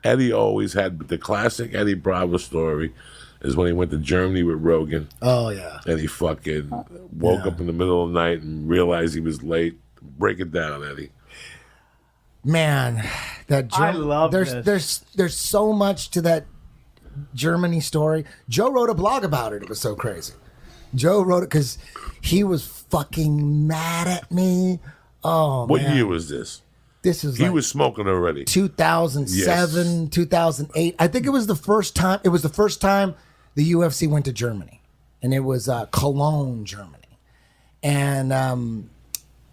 Eddie always had the classic Eddie Bravo story is when he went to Germany with Rogan. Oh, yeah. And he fucking woke up in the middle of the night and realized he was late. Break it down, Eddie. Man, I love this. There's so much to that Germany story. Joe wrote a blog about it. It was so crazy. Joe wrote it because he was fucking mad at me. Oh, what man. year was this? This is he was smoking already. 2007, 2008. I think it was the first time. It was the first time the UFC went to Germany, and it was Cologne, Germany. And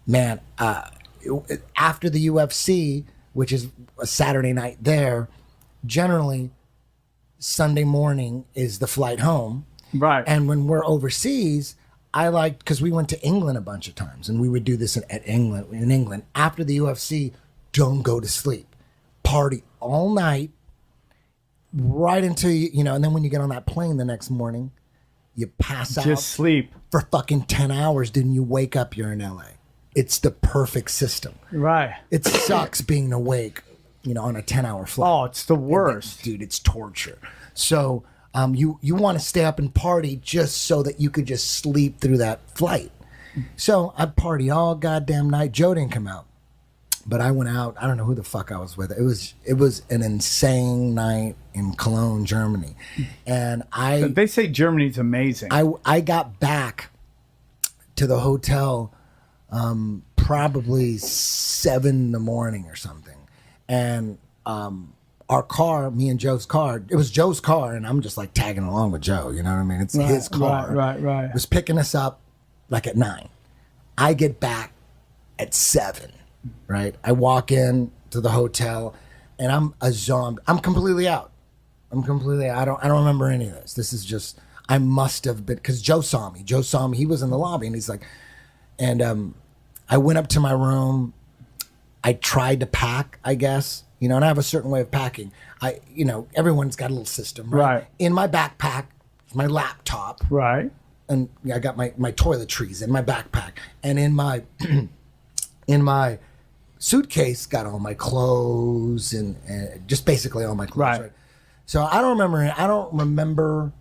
man, after the UFC, which is a Saturday night there, generally Sunday morning is the flight home. Right. And when we're overseas, I like, because we went to England a bunch of times, and we would do this in England. After the UFC, don't go to sleep. Party all night, right until you know, and then when you get on that plane the next morning, you pass out. Just sleep. For fucking 10 hours, then you wake up, you're in LA. It's the perfect system. Right. It sucks being awake, you know, on a 10-hour flight. Oh, it's the worst. Dude, it's torture. So you want to stay up and party just so that you could just sleep through that flight. So I'd party all goddamn night. Joe didn't come out. But I went out. I don't know who the fuck I was with. It was an insane night in Cologne, Germany. And they say Germany's amazing. I got back to the hotel probably 7 in the morning or something. And our car, me and Joe's car, it was Joe's car, and I'm just like tagging along with Joe, you know what I mean? It's his car. Right. Was picking us up like at 9. I get back at 7, right? I walk in to the hotel, and I'm a zombie. I'm completely out. I don't remember any of this. This is just, I must have been, because Joe saw me. He was in the lobby, and he's like, and I went up to my room. I tried to pack, I guess. You know, and I have a certain way of packing. Everyone's got a little system, right? In my backpack, my laptop. Right. And I got my toiletries in my backpack. And in my in my suitcase, got all my clothes and just basically all my clothes. Right. So I don't remember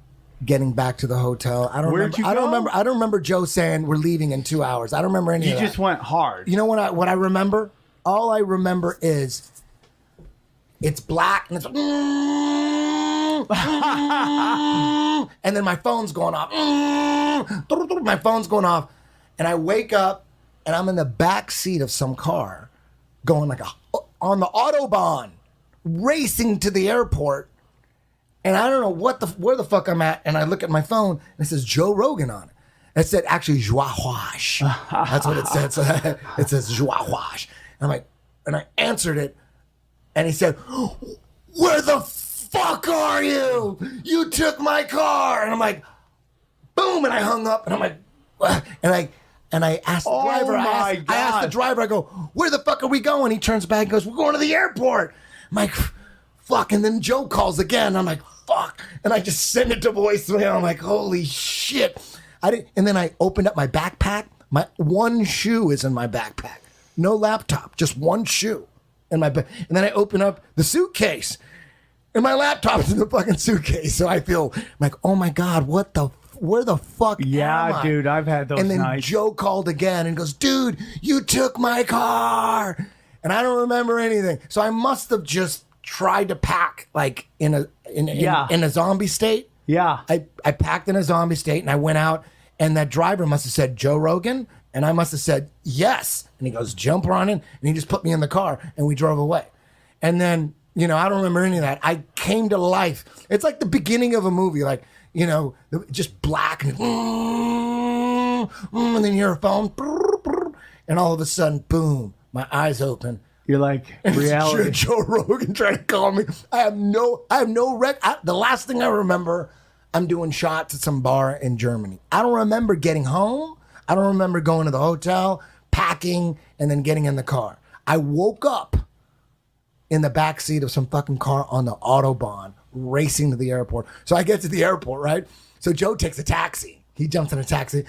getting back to the hotel. I don't remember Joe saying we're leaving in 2 hours. I don't remember any of that. You just went hard. You know what I remember? All I remember is it's black and it's and then my phone's going off. My phone's going off, and I wake up and I'm in the back seat of some car going on the Autobahn, racing to the airport, and I don't know where the fuck I'm at, and I look at my phone and it says Joe Rogan on it. It said actually Joie Wash. That's what it said. So it says Joie Wash. I'm like, and I answered it, and he said, "Where the fuck are you? You took my car." And I'm like, boom, and I hung up, and I'm like, and I asked the driver, I asked the driver, I go, "Where the fuck are we going?" He turns back and goes, "We're going to the airport." I'm like, fuck, and then Joe calls again. I'm like, fuck, and I just send it to voicemail. I'm like, holy shit. And then I opened up my backpack. My one shoe is in my backpack. No laptop, just one shoe in my back. And then I open up the suitcase, and my laptop's in the fucking suitcase. So I feel like, oh my God, where the fuck am I? Dude, I've had those nights. And then nights. Joe called again and goes, "Dude, you took my car." And I don't remember anything. So I must have just tried to pack like in a zombie state. Yeah. I packed in a zombie state, and I went out, and that driver must have said, "Joe Rogan?" And I must have said, "Yes." And he goes, "Jump on in." And he just put me in the car, and we drove away. And then, I don't remember any of that. I came to life. It's like the beginning of a movie, like, just black, and then you hear a phone, and all of a sudden, boom, my eyes open. You're like, reality. Joe Rogan trying to call me. I have no the last thing I remember, I'm doing shots at some bar in Germany. I don't remember getting home. I don't remember going to the hotel, packing, and then getting in the car. I woke up in the back seat of some fucking car on the Autobahn, racing to the airport. So I get to the airport, right? So Joe takes a taxi. He jumps in a taxi.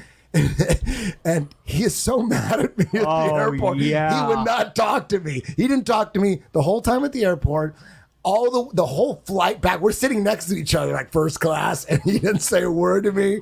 And he is so mad at me at the airport. Yeah. He would not talk to me. He didn't talk to me the whole time at the airport. all the whole flight back, we're sitting next to each other like first class, and he didn't say a word to me.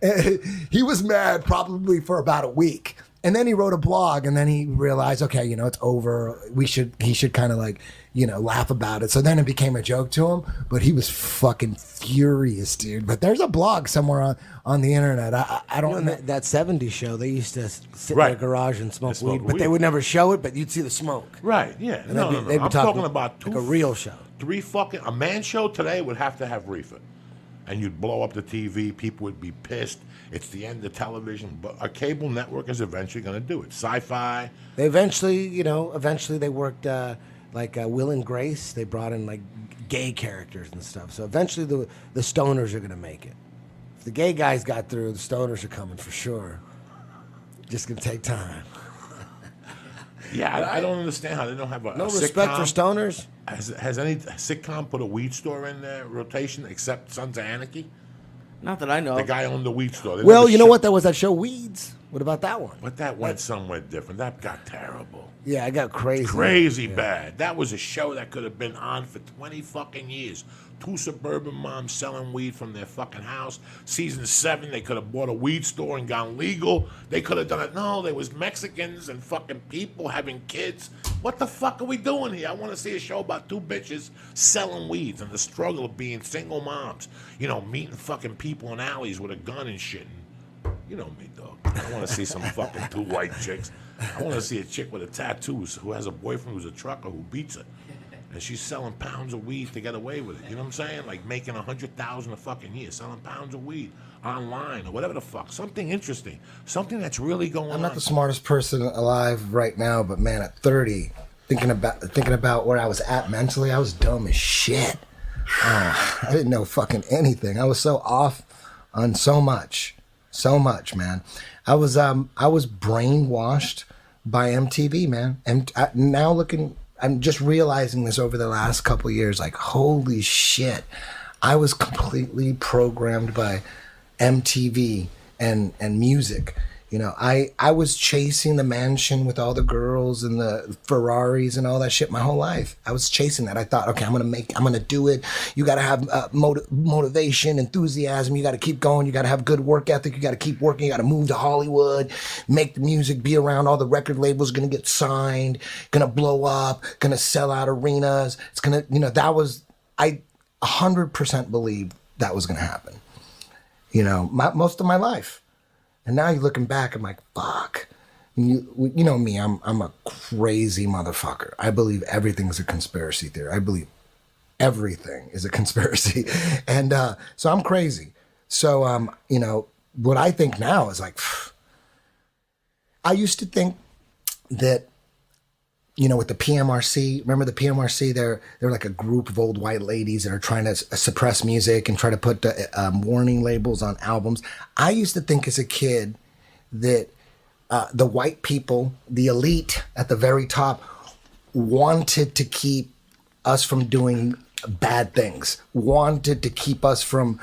And he was mad probably for about a week. And then he wrote a blog, and then he realized, okay, it's over. He should kind of like, laugh about it. So then it became a joke to him, but he was fucking furious, dude. But there's a blog somewhere on the internet. I don't know. That 70s show, they used to sit Right. in a garage and smoke smoke weed, but weed. they would never show it, but you'd see the smoke. Right, yeah. And No. they'd be I'm talking about like a real show. a man show today would have to have reefer. And you'd blow up the TV, people would be pissed. It's the end of television, but a cable network is eventually going to do it. Sci-fi. They eventually they worked like Will and Grace. They brought in like gay characters and stuff. So eventually the stoners are going to make it. If the gay guys got through, the stoners are coming for sure. Just going to take time. Yeah, I don't understand how they don't have a No a respect for sitcom. stoners? Has any sitcom put a weed store in their rotation except Sons of Anarchy? Not that I know. The guy owned the weed store. They Well, never you know shut- what? There was that show Weeds. What about that one? But that went somewhere different. That got terrible. Yeah, I got crazy. Crazy bad. That was a show that could have been on for 20 fucking years. Two suburban moms selling weed from their fucking house. Season 7, they could have bought a weed store and gone legal. They could have done it. No, there was Mexicans and fucking people having kids. What the fuck are we doing here? I want to see a show about two bitches selling weeds and the struggle of being single moms. Meeting fucking people in alleys with a gun and shit. You know me, dog. I want to see some fucking two white chicks. I want to see a chick with a tattoos who has a boyfriend who's a trucker who beats her. And she's selling pounds of weed to get away with it. You know what I'm saying? Like making $100,000 a fucking year, selling pounds of weed online or whatever the fuck. Something interesting. Something that's really going on. I'm not the smartest person alive right now, but man, at 30, thinking about where I was at mentally, I was dumb as shit. I didn't know fucking anything. I was so off on so much, man. I was brainwashed by MTV, man. And I'm just realizing this over the last couple of years. Like, holy shit, I was completely programmed by MTV and music. I was chasing the mansion with all the girls and the Ferraris and all that shit my whole life. I was chasing that. I thought, okay, I'm gonna do it. You gotta have motivation, enthusiasm. You gotta keep going. You gotta have good work ethic. You gotta keep working. You gotta move to Hollywood, make the music, be around all the record labels, gonna get signed, gonna blow up, gonna sell out arenas. It's gonna, I 100% believed that was gonna happen. Most of my life. And now you're looking back, I'm like, fuck. You know me, I'm a crazy motherfucker. I believe everything's a conspiracy theory. I believe everything is a conspiracy. And so I'm crazy. So, what I think now is like, I used to think that, with the PMRC, remember the PMRC? They're like a group of old white ladies that are trying to suppress music and try to put warning labels on albums. I used to think as a kid that the white people, the elite at the very top, wanted to keep us from doing bad things, wanted to keep us from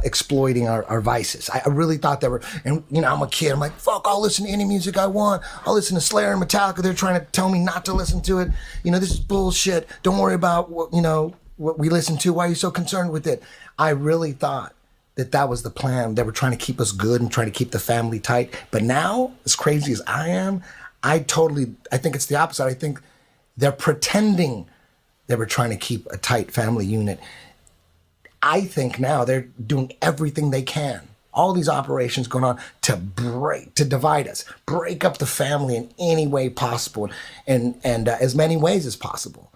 exploiting our vices. I really thought that and I'm a kid. I'm like, fuck, I'll listen to any music I want. I'll listen to Slayer and Metallica. They're trying to tell me not to listen to it. This is bullshit. Don't worry about what we listen to. Why are you so concerned with it? I really thought that was the plan. They were trying to keep us good and trying to keep the family tight. But now, as crazy as I am, I think it's the opposite. I think they're pretending they were trying to keep a tight family unit. I think now they're doing everything they can. All these operations going on to divide us, break up the family in any way possible, and as many ways as possible.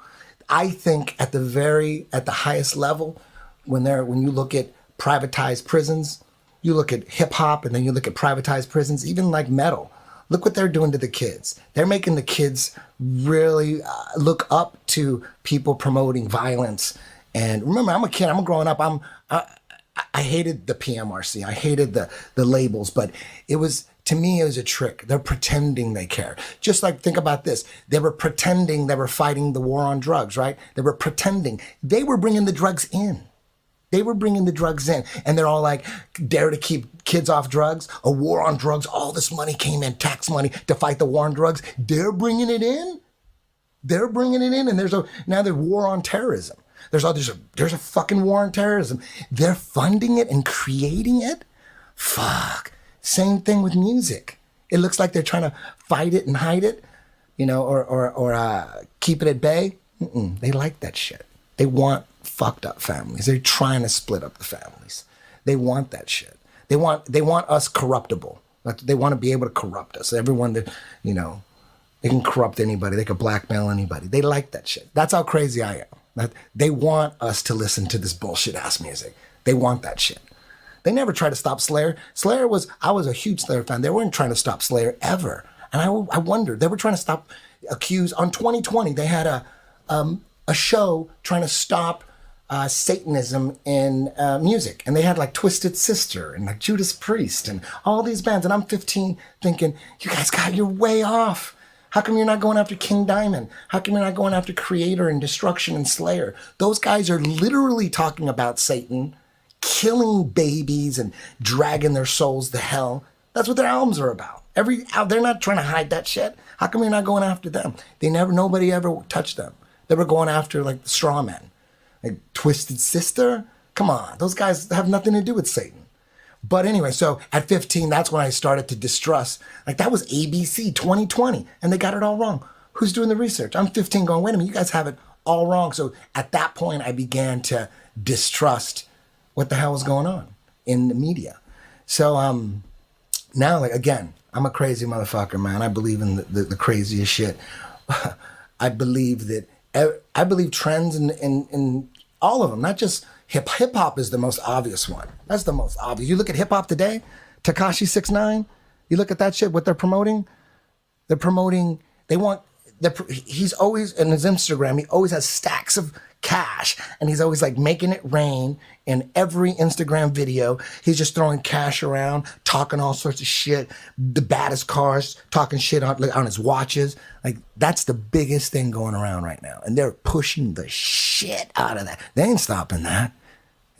I think at the highest level, when you look at privatized prisons, you look at hip hop, and then you look at privatized prisons, even like metal. Look what they're doing to the kids. They're making the kids really look up to people promoting violence. And remember, I'm a kid. I'm growing up. I hated the PMRC. I hated the labels, but to me, it was a trick. They're pretending they care. Just like, think about this. They were pretending they were fighting the war on drugs, right? They were pretending. They were bringing the drugs in. And they're all like, dare to keep kids off drugs, a war on drugs. All this money came in, tax money to fight the war on drugs. They're bringing it in. And now there's war on terrorism. There's a fucking war on terrorism. They're funding it and creating it. Fuck. Same thing with music. It looks like they're trying to fight it and hide it, or keep it at bay. They like that shit. They want fucked up families. They're trying to split up the families. They want that shit. They want us corruptible. Like, they want to be able to corrupt us. Everyone that, they can corrupt anybody. They can blackmail anybody. They like that shit. That's how crazy I am. They want us to listen to this bullshit ass music. They want that shit. They never tried to stop Slayer. I was a huge Slayer fan. They weren't trying to stop Slayer ever. And I wondered, they were trying to stop Accused. On 2020, they had a show trying to stop Satanism in music. And they had like Twisted Sister and like Judas Priest and all these bands. And I'm 15 thinking, you guys you're way off. How come you're not going after King Diamond? How come you're not going after Creator and Destruction and Slayer? Those guys are literally talking about Satan, killing babies and dragging their souls to hell. That's what their albums are about. They're not trying to hide that shit. How come you're not going after them? Nobody ever touched them. They were going after like the straw men. Like Twisted Sister? Come on, those guys have nothing to do with Satan. But anyway, so at 15, that's when I started to distrust. Like, that was ABC 2020, and they got it all wrong. Who's doing the research? I'm 15 going, wait a minute, you guys have it all wrong. So at that point, I began to distrust what the hell was going on in the media. So now, like, again, I'm a crazy motherfucker, man. I believe in the craziest shit. I believe trends in all of them, not just hip hop is the most obvious one. That's the most obvious. You look at hip hop today, Tekashi 6ix9ine, you look at that shit, what they're promoting. He's always, in his Instagram, he always has stacks of cash, and he's always like making it rain in every Instagram video. He's just throwing cash around, talking all sorts of shit, the baddest cars, talking shit on his watches. Like, that's the biggest thing going around right now, and they're pushing the shit out of that. They ain't stopping that.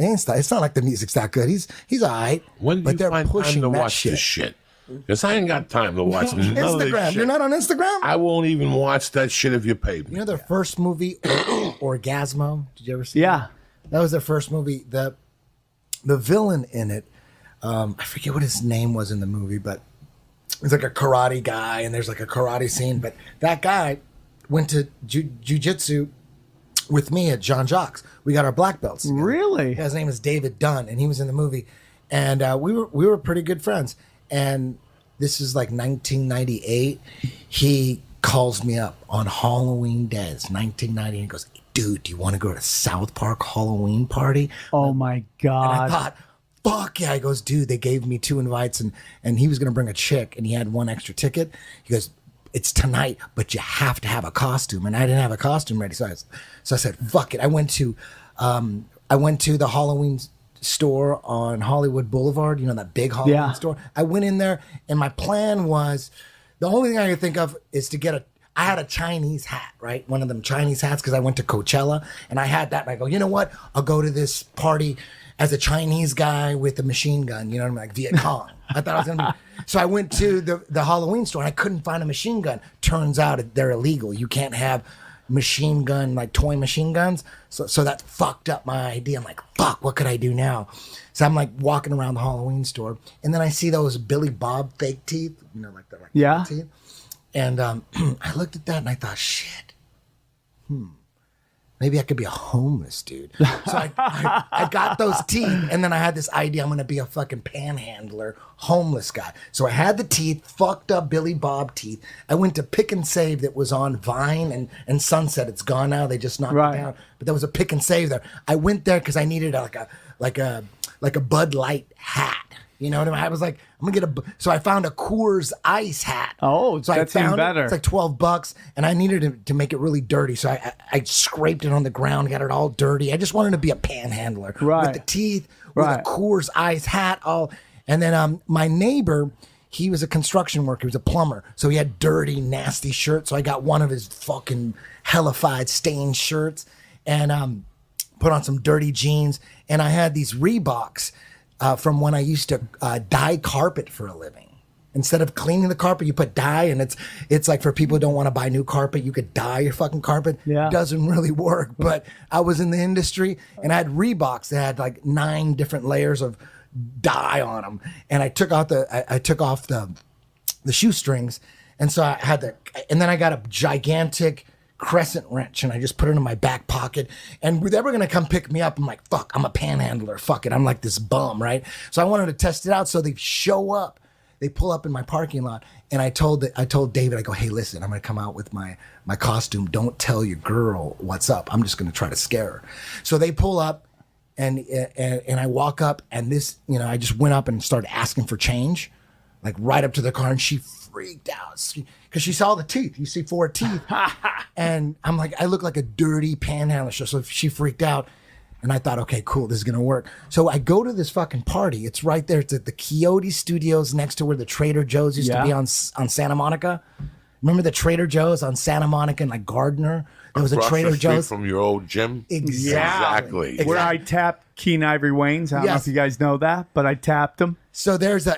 It's not like the music's that good. He's all right. When do you find time to watch this shit? Because I ain't got time to watch none of this Instagram. shit. You're not on Instagram? I won't even watch that shit if you paid me. You know their first movie, Orgasmo? Did you ever see Yeah. That was their first movie. The villain in it, I forget what his name was in the movie, but it's like a karate guy, and there's like a karate scene. But that guy went to jujitsu with me at Jean Jacques. We got our black belts together. Really? Yeah, his name is David Dunn, and he was in the movie. And we were pretty good friends. And this is like 1998. He calls me up on Halloween Day. It's 1990. And he goes, dude, do you want to go to South Park Halloween party? Oh my God. And I thought, fuck yeah. He goes, dude, they gave me 2 invites, and he was going to bring a chick, and he had 1 extra ticket. He goes, it's tonight, but you have to have a costume. And I didn't have a costume ready. So I said, fuck it. I went to the Halloween store on Hollywood Boulevard, that big Halloween store. I went in there, and my plan was, the only thing I could think of is to I had a Chinese hat, right? One of them Chinese hats, because I went to Coachella, and I had that, and I go, you know what? I'll go to this party as a Chinese guy with a machine gun, you know what I mean? Like Viet Cong. I thought I was going to be. So I went to the Halloween store, and I couldn't find a machine gun. Turns out they're illegal. You can't have machine gun, like toy machine guns. So that fucked up my idea. I'm like, fuck, what could I do now? So I'm like walking around the Halloween store, and then I see those Billy Bob fake teeth, like the yeah. Teeth. And I looked at that, and I thought, shit, maybe I could be a homeless dude. So I got those teeth, and then I had this idea, I'm going to be a fucking panhandler, homeless guy. So I had the teeth, fucked up Billy Bob teeth. I went to Pick and Save that was on Vine and Sunset. It's gone now. They just knocked it down. But there was a Pick and Save there. I went there because I needed like a Bud Light hat. You know what I mean? I was like, I'm gonna get so I found a Coors Ice hat. Oh, so that's even better. It's like $12, and I needed to make it really dirty. So I scraped it on the ground, got it all dirty. I just wanted to be a panhandler with the teeth, with a Coors Ice hat, all. And then my neighbor, he was a construction worker. He was a plumber, so he had dirty, nasty shirts. So I got one of his fucking hellified stained shirts, and put on some dirty jeans, and I had these Reeboks. From when I used to dye carpet for a living. Instead of cleaning the carpet, you put dye, and it's like for people who don't want to buy new carpet, you could dye your fucking carpet. Yeah. Doesn't really work. But I was in the industry, and I had Reeboks that had like 9 different layers of dye on them, and I took off the shoestrings, and so I had and then I got a gigantic crescent wrench, and I just put it in my back pocket, and they were gonna come pick me up. I'm like, fuck, I'm a panhandler, fuck it, I'm like this bum, right? So I wanted to test it out. So they show up, they pull up in my parking lot, and I told David, I go, hey, listen, I'm gonna come out with my costume. Don't tell your girl what's up. I'm just gonna try to scare her. So they pull up, and I walk up, and this, I just went up and started asking for change, like right up to the car, and she freaked out because she saw the teeth. You see 4 teeth. And I'm like, I look like a dirty panhandler. So she freaked out. And I thought, okay, cool, this is going to work. So I go to this fucking party. It's right there. It's at the Quixote Studios next to where the Trader Joe's used to be on Santa Monica. Remember the Trader Joe's on Santa Monica and like Gardner? There was a Across Trader the street Joe's. from your old gym. Exactly. Where I tapped Keen Ivory Waynes. I don't know Yes. if you guys know that, but I tapped him. So there's the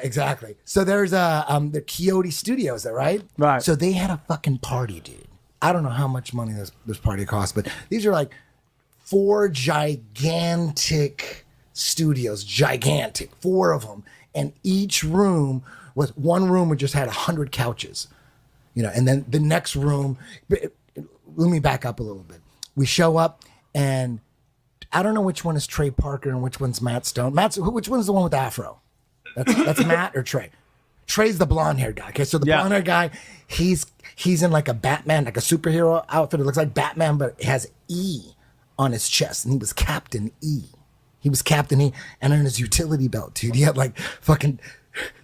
Quixote Studios there, right? Right. So they had a fucking party, dude. I don't know how much money this party cost, but these are like 4 gigantic studios, 4 of them, and each room was one room which just had 100 couches, and then the next room. Let me back up a little bit. We show up, and I don't know which one is Trey Parker and which one's Matt Stone. Which one's the one with the afro? That's Matt or Trey? Trey's the blonde haired guy. Okay, so the blonde haired guy, he's in like a Batman, like a superhero outfit. It looks like Batman, but it has E on his chest, and he was Captain E. He was Captain E, and on his utility belt, dude, he had like fucking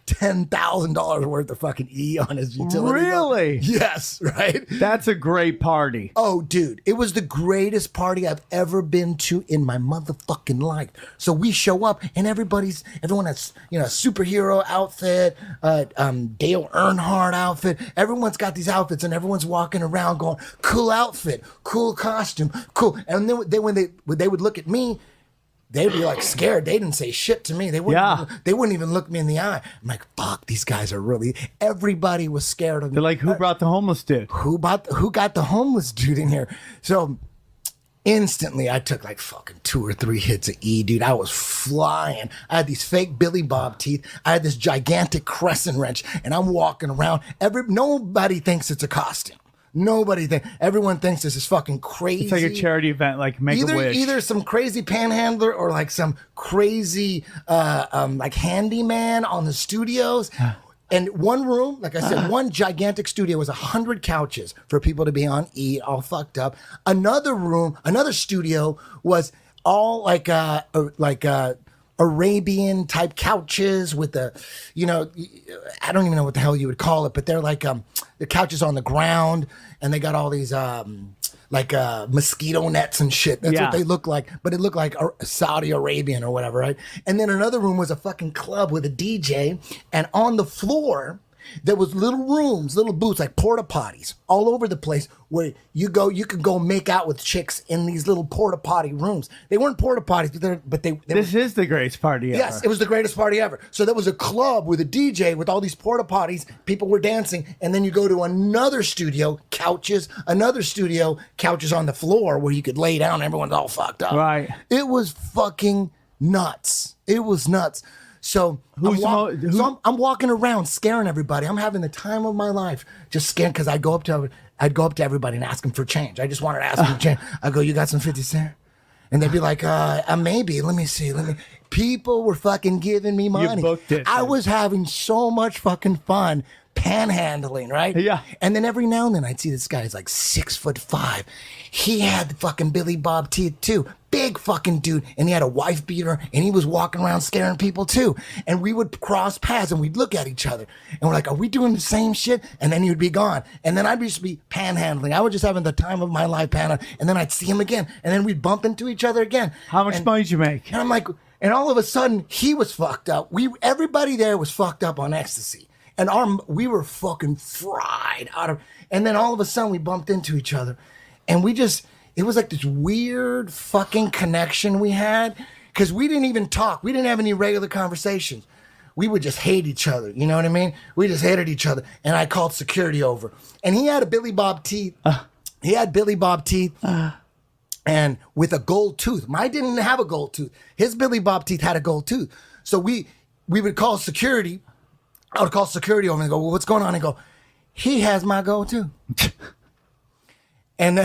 $10,000 worth of fucking E on his utility belt. Really? Yes, right? That's a great party. Oh, dude, it was the greatest party I've ever been to in my motherfucking life. So we show up, and everyone has, a superhero outfit, Dale Earnhardt outfit. Everyone's got these outfits, and everyone's walking around going, cool outfit, cool costume, cool. And then when they would look at me, they'd be like scared. They didn't say shit to me. They wouldn't even look me in the eye. I'm like, fuck, these guys are really. Everybody was scared of me. They're like, who brought the homeless dude? Who got the homeless dude in here? So instantly, I took like fucking 2 or 3 hits of E, dude. I was flying. I had these fake Billy Bob teeth. I had this gigantic crescent wrench, and I'm walking around. Nobody thinks it's a costume. Everyone thinks this is fucking crazy. It's like a charity event, like Make-A-Wish. Either some crazy panhandler or like some crazy like handyman on the studios. And one room, like I said, one gigantic studio was 100 couches for people to be on, eat, all fucked up. Another studio was all like Arabian type couches with the, I don't even know what the hell you would call it, but they're like the couches on the ground, and they got all these mosquito nets and shit. That's what they look like, but it looked like Saudi Arabian or whatever, right? And then another room was a fucking club with a DJ, and on the floor there was little rooms, little booths, like porta potties all over the place where you could go make out with chicks in these little porta potty rooms. They weren't porta potties, but they This is the greatest party ever. Yes, it was the greatest party ever. So there was a club with a DJ with all these porta potties. People were dancing, and then you go to another studio, couches on the floor where you could lay down. Everyone's all fucked up. Right. It was fucking nuts. It was nuts. So I'm walking around scaring everybody. I'm having the time of my life, just scared because I'd go up to everybody and ask them for change. I just wanted to ask them for change. I go, you got some 50 cents? And they'd be like, maybe. Let me see. People were fucking giving me money. You booked it. I was having so much fucking fun panhandling, right? Yeah. And then every now and then I'd see this guy. He's like 6'5". He had the fucking Billy Bob teeth too. Big fucking dude. And he had a wife beater, and he was walking around scaring people too. And we would cross paths, and we'd look at each other, and we're like, are we doing the same shit? And then he would be gone. And then I'd just be panhandling. I was just having the time of my life panhandling. And then I'd see him again, and then we'd bump into each other again. How much money did you make? And I'm like, and all of a sudden he was fucked up. Everybody there was fucked up on ecstasy. And we were fucking fried out of, and then all of a sudden we bumped into each other, and it was like this weird fucking connection we had, because we didn't even talk. We didn't have any regular conversations. we would just hate each other. You know what I mean? We just hated each other. And I called security over. And he had a Billy Bob teeth. He had Billy Bob teeth. And with a gold tooth. Mine didn't have a gold tooth. His Billy Bob teeth had a gold tooth. So we would call security. I would call security over and go, well, what's going on? And go, he has my gold tooth. and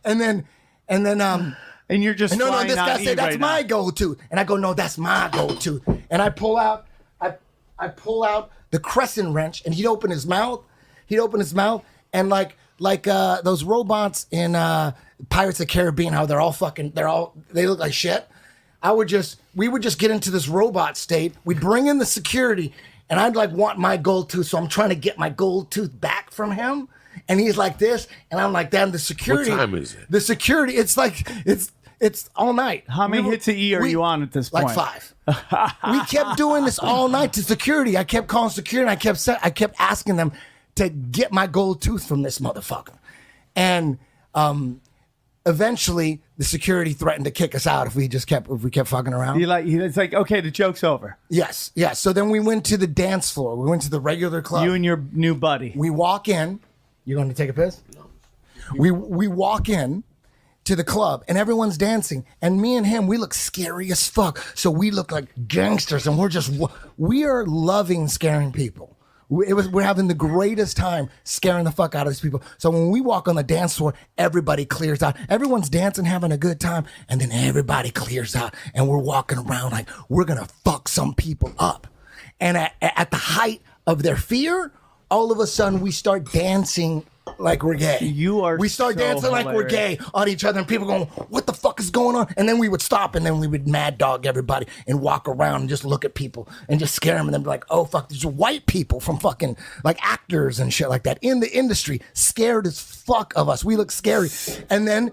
then, and you're just no, flying this on guy E said, that's right my now. gold tooth. And I go, no, that's my gold tooth. And I pull out the crescent wrench, and he'd open his mouth. And like those robots in Pirates of the Caribbean, how they look like shit. We would just get into this robot state. We'd bring in the security, and I'd like want my gold tooth. So I'm trying to get my gold tooth back from him. And he's like this, and I'm like that. And the security. What time is it? The security, it's like, it's all night. How many hits of E are you on at this point? Like 5. We kept doing this all night to security. I kept calling security, and I kept asking them to get my gold tooth from this motherfucker. And eventually the security threatened to kick us out if we kept fucking around. It's like, okay, the joke's over. Yes. So then we went to the dance floor. We went to the regular club. You and your new buddy. We walk in. You going to take a piss? No. We walk in to the club, and everyone's dancing, and me and him, we look scary as fuck. So we look like gangsters, and we are loving scaring people. We're having the greatest time scaring the fuck out of these people. So when we walk on the dance floor, everybody clears out. Everyone's dancing, having a good time, and then everybody clears out, and we're walking around like we're gonna fuck some people up. And at the height of their fear, all of a sudden we start dancing like we're gay. We start dancing like we're gay on each other, and people going, what the fuck is going on? And then we would stop, and then we would mad dog everybody and walk around and just look at people and just scare them, and then be like, oh fuck, there's white people from fucking like actors and shit like that in the industry, scared as fuck of us. We look scary. And then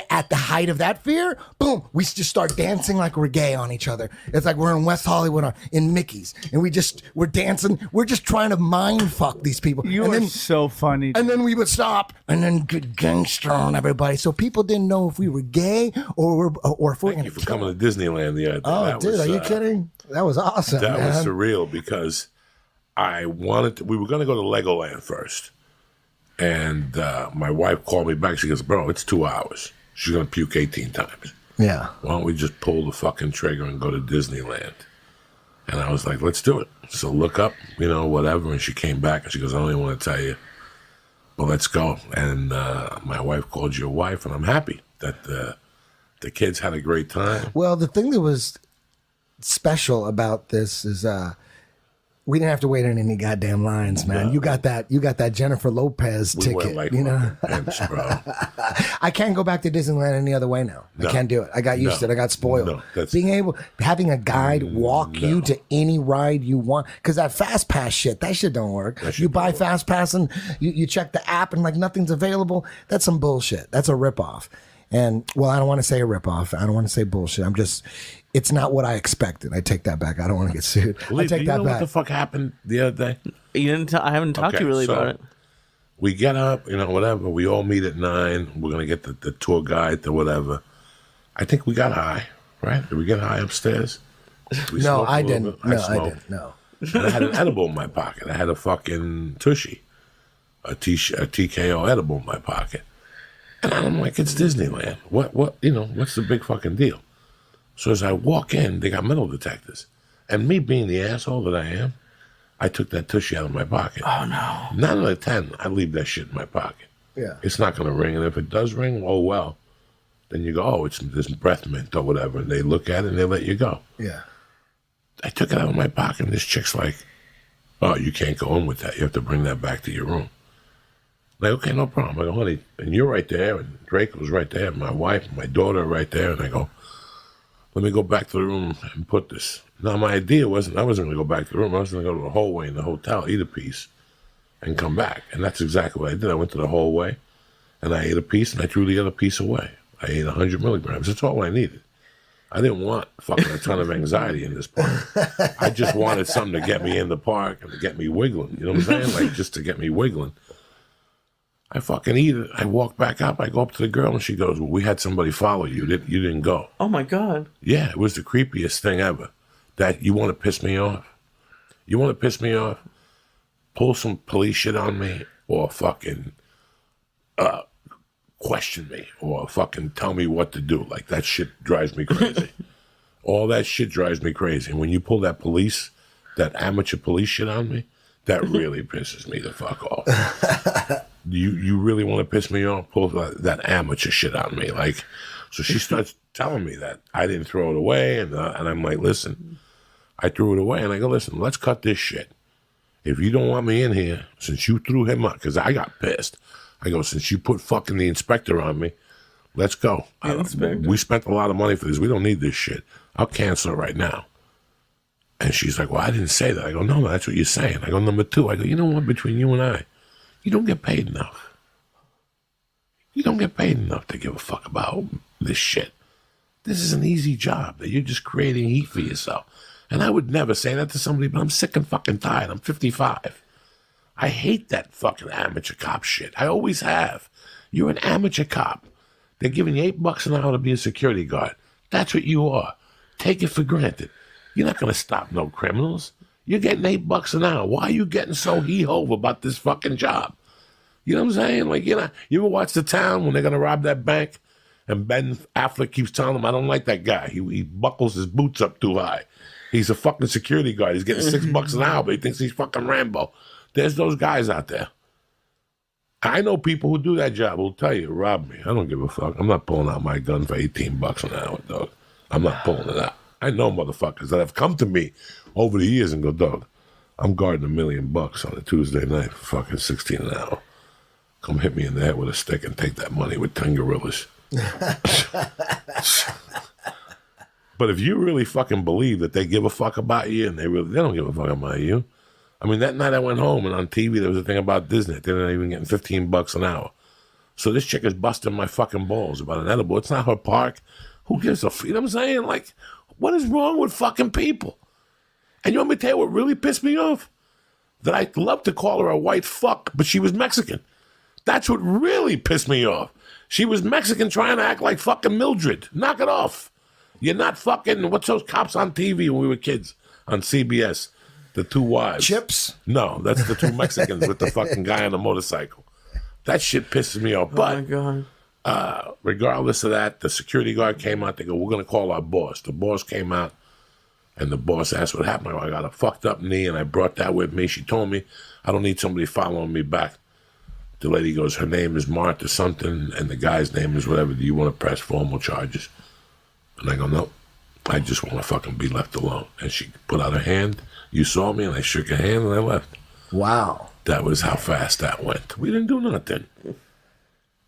at the height of that fear, boom, we just start dancing like we're gay on each other. It's like we're in West Hollywood in Mickey's, and we're dancing. We're just trying to mind fuck these people. You are so funny. And then we would stop and then get gangster on everybody. So people didn't know if we were gay or if we're Thank you for coming to Disneyland the other day. Oh, dude, are you kidding? That was awesome. That was surreal because we were going to go to Legoland first. And my wife called me back. She goes, bro, it's 2 hours. She's going to puke 18 times. Yeah. Why don't we just pull the fucking trigger and go to Disneyland? And I was like, let's do it. So look up, whatever. And she came back and she goes, I don't even want to tell you. Well, let's go. And my wife called your wife, and I'm happy that the kids had a great time. Well, the thing that was special about this is we didn't have to wait in any goddamn lines, man. No. You got that Jennifer Lopez We ticket. went like pimps, bro. I can't go back to Disneyland any other way now. No. I can't do it. I got used to it. I got spoiled. No, Having a guide walk you to any ride you want, because that fast pass shit, that shit don't work. You buy fast pass and you check the app and like nothing's available. That's some bullshit. That's a ripoff. And well, I don't want to say a ripoff. I don't want to say bullshit. It's not what I expected. I take that back. I don't want to get sued. Lee, I take do you that know back. what the fuck happened the other day? I haven't talked to you really about it. We get up, whatever. We all meet at 9. We're going to get the tour guide to whatever. I think we got high, right? Did we get high upstairs? No, I didn't. No, I didn't. No. And I had an edible in my pocket. I had a fucking Tushy, a TKO edible in my pocket. And I'm like, it's Disneyland. What's the big fucking deal? So as I walk in, they got metal detectors. And me being the asshole that I am, I took that Tushy out of my pocket. Oh, no. 9 out of 10, I leave that shit in my pocket. Yeah. It's not going to ring. And if it does ring, oh, well. Then you go, oh, it's this breath mint or whatever. And they look at it and they let you go. Yeah. I took it out of my pocket, and this chick's like, oh, you can't go in with that. You have to bring that back to your room. Like, okay, no problem. I go, honey, and you're right there, and Drake was right there, and my wife and my daughter are right there. And I go, let me go back to the room and put this. Now, my idea I wasn't going to go back to the room. I was going to go to the hallway in the hotel, eat a piece, and come back. And that's exactly what I did. I went to the hallway, and I ate a piece, and I threw the other piece away. I ate 100 milligrams. That's all I needed. I didn't want fucking a ton of anxiety in this park. I just wanted something to get me in the park and to get me wiggling. You know what I'm saying? Like, just to get me wiggling. I fucking eat it. I walk back up. I go up to the girl, and she goes, well, we had somebody follow you. You didn't go. Oh, my God. Yeah, it was the creepiest thing ever. That you want to piss me off? You want to piss me off? Pull some police shit on me, or fucking question me, or fucking tell me what to do. Like, that shit drives me crazy. All that shit drives me crazy. And when you pull that amateur police shit on me, that really pisses me the fuck off. You really want to piss me off? Pull that amateur shit on me. Like, so she starts telling me that I didn't throw it away, and I'm like, listen, I threw it away, and I go, listen, let's cut this shit. If you don't want me in here, since you threw him up, because I got pissed, I go, since you put fucking the inspector on me, let's go. We spent a lot of money for this. We don't need this shit. I'll cancel it right now. And she's like, well, I didn't say that. I go, no, that's what you're saying. I go, number two, I go, you know what, between you and I, you don't get paid enough. You don't get paid enough to give a fuck about this shit. This is an easy job that you're just creating heat for yourself. And I would never say that to somebody, but I'm sick and fucking tired. I'm 55. I hate that fucking amateur cop shit. I always have. You're an amateur cop. They're giving you $8 an hour to be a security guard. That's what you are. Take it for granted. You're not going to stop no criminals. You're getting $8 an hour. Why are you getting so hee-hove about this fucking job? You know what I'm saying? Like, you ever watch The Town when they're going to rob that bank? And Ben Affleck keeps telling them, I don't like that guy. He buckles his boots up too high. He's a fucking security guard. He's getting $6 an hour, but he thinks he's fucking Rambo. There's those guys out there. I know people who do that job who'll tell you, rob me. I don't give a fuck. I'm not pulling out my gun for $18 an hour, dog. I'm not pulling it out. I know motherfuckers that have come to me over the years and go, dog, I'm guarding $1 million on a Tuesday night for fucking 16 an hour. Come hit me in the head with a stick and take that money with 10 gorillas. But if you really fucking believe that they give a fuck about you, and they don't give a fuck about you. I mean, that night I went home and on TV there was a thing about Disney. They're not even getting $15 an hour. So this chick is busting my fucking balls about an edible. It's not her park. Who gives a you know what I'm saying? Like, what is wrong with fucking people? And you want me to tell you what really pissed me off? That I love to call her a white fuck, but she was Mexican. That's what really pissed me off. She was Mexican trying to act like fucking Mildred. Knock it off. You're not fucking, what's those cops on TV when we were kids on CBS? The two wives. Chips? No, that's the two Mexicans with the fucking guy on the motorcycle. That shit pisses me off. But, my God. Regardless of that, the security guard came out. They go, we're going to call our boss. The boss came out, and the boss asked what happened. I got a fucked up knee, and I brought that with me. She told me, I don't need somebody following me back. The lady goes, her name is Martha something, and the guy's name is whatever. Do you want to press formal charges? And I go, no, I just want to fucking be left alone. And she put out her hand. You saw me, and I shook her hand, and I left. Wow. That was how fast that went. We didn't do nothing.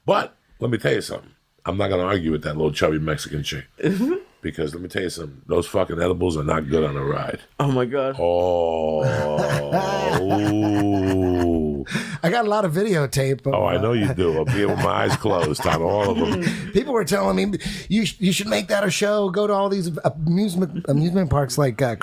But let me tell you something. I'm not going to argue with that little chubby Mexican chick. Because let me tell you something. Those fucking edibles are not good on a ride. Oh, my God. Oh. Ooh. I got a lot of videotape. Oh, I know you do. I'll be with my eyes closed on all of them. People were telling me, you should make that a show. Go to all these amusement parks like Bert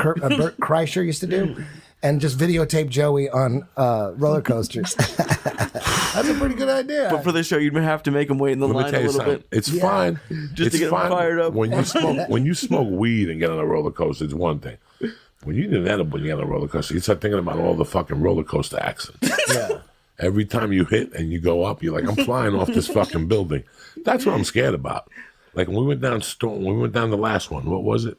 Kreischer used to do, and just videotape Joey on roller coasters. That's a pretty good idea. But for the show, you'd have to make him wait in the line a little bit. It's fine. Just to get him fired up. When you smoke weed and get on a roller coaster, it's one thing. When you do an edible and you get on a roller coaster, you start thinking about all the fucking roller coaster accidents. Yeah. Every time you hit and you go up, you're like, I'm flying off this fucking building. That's what I'm scared about. Like when we went down the last one, what was it?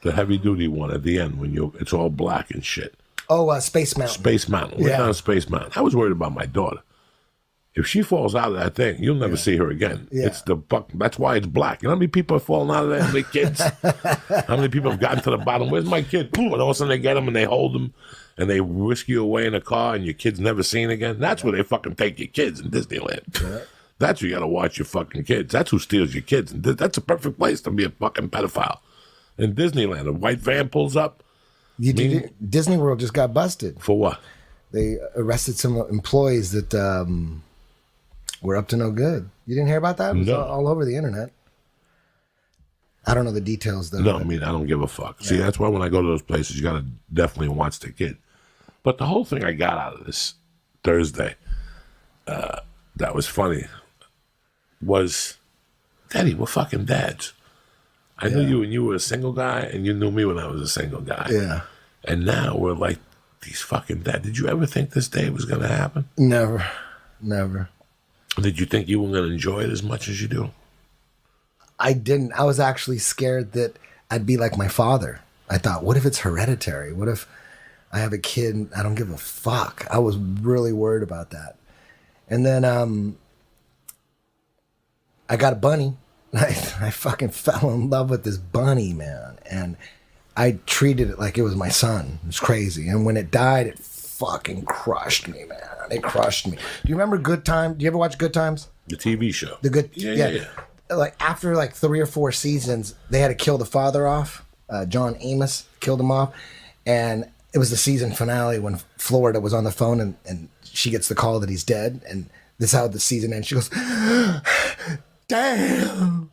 The heavy duty one at the end when it's all black and shit. Oh, Space Mountain. Space Mountain. We went down Space Mountain. I was worried about my daughter. If she falls out of that thing, you'll never see her again. Yeah. That's why it's black. You know how many people are falling out of there? How many kids? How many people have gotten to the bottom? Where's my kid? Boom, and all of a sudden they get them and they hold them and they whisk you away in a car and your kid's never seen again. That's where they fucking take your kids in Disneyland. Yeah. That's where you got to watch your fucking kids. That's who steals your kids. And that's a perfect place to be a fucking pedophile. In Disneyland, a white van pulls up. Disney World just got busted. For what? They arrested some employees that were up to no good. You didn't hear about that? It was all over the internet. I don't know the details, though. No, I mean, I don't give a fuck. Yeah. See, that's why when I go to those places, you got to definitely watch the kid. But the whole thing I got out of this Thursday that was funny was, Daddy, we're fucking dads. I knew you when you were a single guy, and you knew me when I was a single guy. Yeah. And now we're like these fucking dead. Did you ever think this day was going to happen? Never. Did you think you were going to enjoy it as much as you do? I didn't. I was actually scared that I'd be like my father. I thought, what if it's hereditary? What if I have a kid and I don't give a fuck? I was really worried about that. And then I got a bunny. I fucking fell in love with this bunny, man. And I treated it like it was my son. It was crazy. And when it died, it fucking crushed me, man. It crushed me. Do you remember Good Time? Do you ever watch Good Times? The TV show. The good, Yeah. Like after like 3 or 4 seasons, they had to kill the father off. John Amos killed him off, and it was the season finale when Florida was on the phone and she gets the call that he's dead, and this is how the season ends. She goes, "Damn,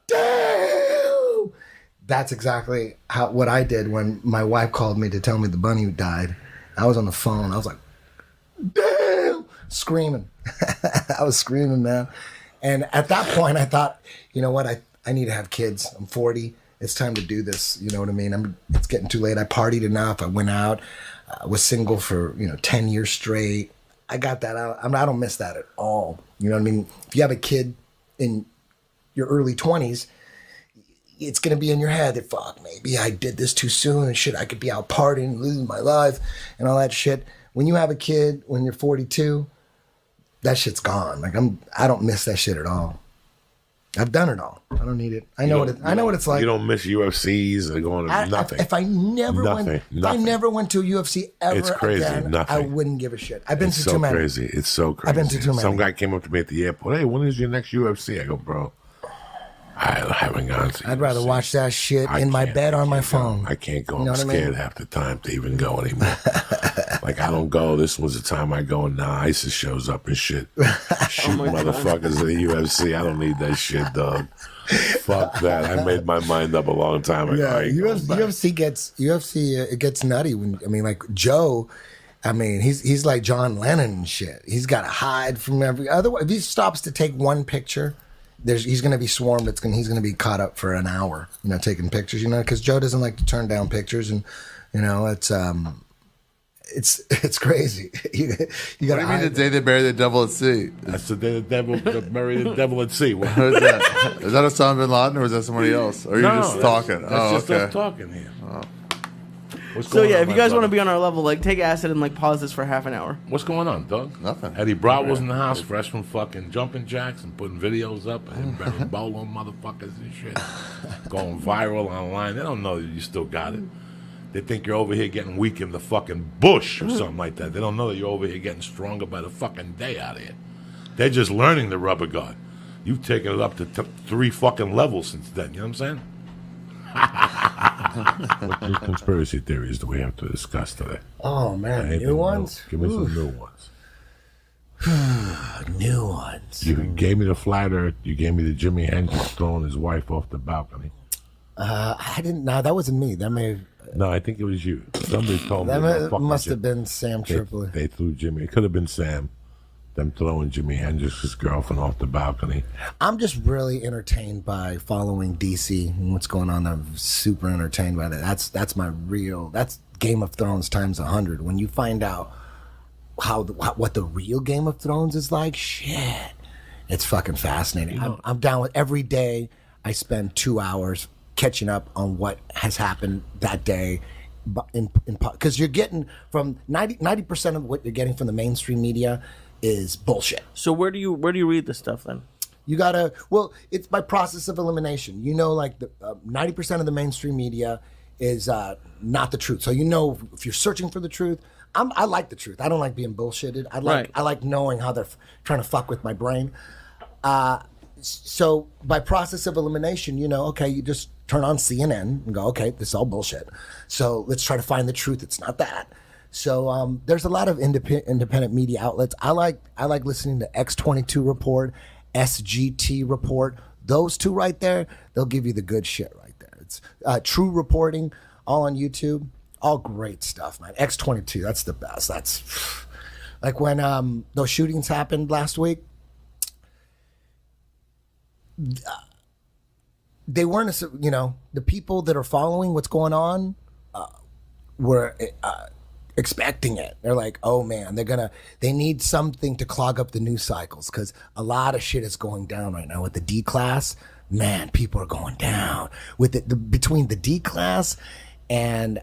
damn." That's exactly what I did when my wife called me to tell me the bunny died. I was on the phone. I was like, "Damn," screaming. I was screaming, man. And at that point, I thought, you know what? I need to have kids. I'm 40. It's time to do this. You know what I mean? It's getting too late. I partied enough. I went out. I was single for 10 years straight. I got that out. I don't miss that at all. You know what I mean? If you have a kid in your early 20s, it's gonna be in your head that fuck, maybe I did this too soon and shit. I could be out partying, losing my life, and all that shit. When you have a kid when you're 42, that shit's gone. Like I don't miss that shit at all. I've done it all. I don't need it. I know what it's like. You don't miss UFCs or going to nothing. If I never went to a UFC ever it's crazy. Again, nothing. I wouldn't give a shit. I've been to too many. Crazy. It's so crazy. I've been to too many. Some guy came up to me at the airport. Hey, when is your next UFC? I go, bro, I haven't gone to I'd UFC. rather watch that shit in my bed on my phone. I can't go. I'm scared half the time to even go anymore. Like, I don't go. This was the time I go, and now ISIS shows up and shit. Shoot motherfuckers at the UFC. I don't need that shit, dog. Fuck that. I made my mind up a long time ago. Yeah, UFC it gets nutty like Joe. I mean, he's like John Lennon and shit. He's got to hide from every other. If he stops to take one picture, he's going to be swarmed. He's going to be caught up for an hour, taking pictures. Because Joe doesn't like to turn down pictures, and it's crazy. You got. What do you mean the day they bury the devil at sea? That's the day the devil buried the devil at sea. What is that? Is that Osama bin Laden or is that somebody else? Or are you just talking? That's just us talking here. Oh. So yeah, if you guys want to be on our level, like take acid and like pause this for half an hour. What's going on, Doug? Nothing. Eddie Broad was in the house, fresh from fucking jumping jacks and putting videos up and burying bolo motherfuckers and shit, going viral online. They don't know that you still got it. They think you're over here getting weak in the fucking bush or something like that. They don't know that you're over here getting stronger by the fucking day out here. They're just learning the rubber guard. You've taken it up to 3 fucking levels since then. You know what I'm saying? What new conspiracy theories do we have to discuss today? Oh, man. New ones? Give me some new ones. New ones. You gave me the flat earth. You gave me the Jimi Hendrix throwing his wife off the balcony. I didn't. No, that wasn't me. That may have... No, I think it was you. Somebody told me. That must have been Sam Tripoli. They threw Jimmy. It could have been Sam. Them throwing Jimi Hendrix's girlfriend off the balcony. I'm just really entertained by following DC and what's going on. I'm super entertained by that. That's Game of Thrones times 100. When you find out what the real Game of Thrones is like, shit, it's fucking fascinating. I'm down with every day. I spend 2 hours catching up on what has happened that day, because you're getting from 90% of what you're getting from the mainstream media is bullshit. So where do you read this stuff then? You gotta, it's by process of elimination. Like the 90% of the mainstream media is not the truth. So if you're searching for the truth, I like the truth. I don't like being bullshitted. I like knowing how they're trying to fuck with my brain. So by process of elimination, you just turn on CNN and go, okay, this is all bullshit. So let's try to find the truth. It's not that. So there's a lot of independent media outlets. I like listening to X22 Report, SGT Report. Those two right there, they'll give you the good shit right there. It's True Reporting, all on YouTube. All great stuff, man. X22, that's the best. That's like when those shootings happened last week. They weren't, the people that are following what's going on were expecting it. They're like, oh man, they need something to clog up the news cycles because a lot of shit is going down right now with the D class. Man, people are going down with between the D class and